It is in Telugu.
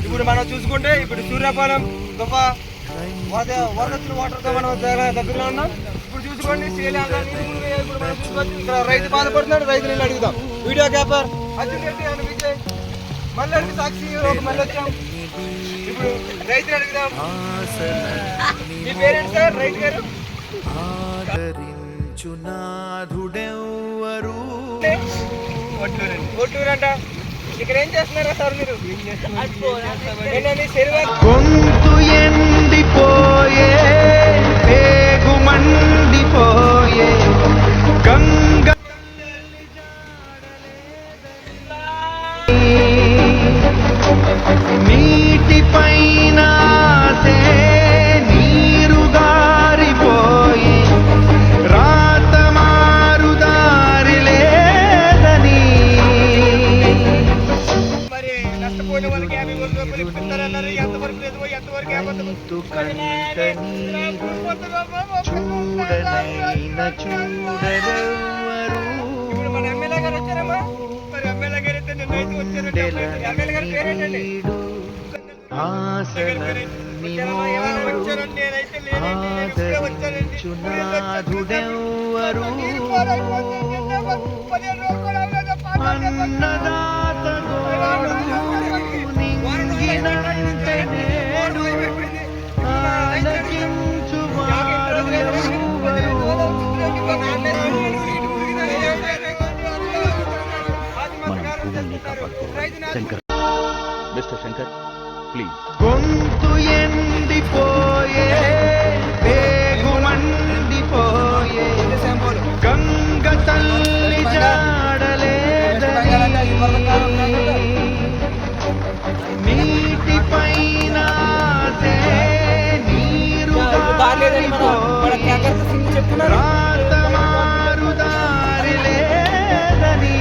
ఇప్పుడు మనం చూసుకుంటే ఇప్పుడు సూర్యాపాలెం దుబ్బ వరదొచ్చిన వాటర్తో మనం దగ్గరలో ఉన్నాం. ఇప్పుడు చూసుకోండి ఇప్పుడు మనం చూసుకోవచ్చు. ఇక్కడ రైతు బాధపడుతున్నాడు, రైతులు అడుగుదాం. వీడియో క్యాపర్ అర్జున్ రెడ్డి అని విజయ్ మళ్ళీ సాక్షి మళ్ళీ వచ్చాం. ఇప్పుడు రైతులు అడుగుదాం. మీ పేరెంట్ సార్ రైతు గారు? ఒట్టూరు అంట. ఇక్కడ ఏం చేస్తున్నారా సార్ మీరు? గొంతు ఎండిపోయే పేగు మండిపోయే గంగ నీటి పైన నీరు గారిపోయి రాత మారు దారి లేదని. మరి నష్టపోయిన వాళ్ళకి 50 రూపాయలు ఇప్పిస్తారన్నారు. ఎంతవరకు లేదు, ఎంతవరకు ఇప్పుడు మన ఎమ్మెల్యే గారు వచ్చారమ్మా. మరి ఎమ్మెల్యే గారు అయితే నిన్న అయితే వచ్చారు. ఎమ్మెల్యే గారి పేరేంటండి? Mister Shankar please. గొంతు ఎండిపోయే పేగు మండిపోయే గంగ తల్లి జాడలేదని. నీటి పైన నీరు రాత మారు దారి లేదని.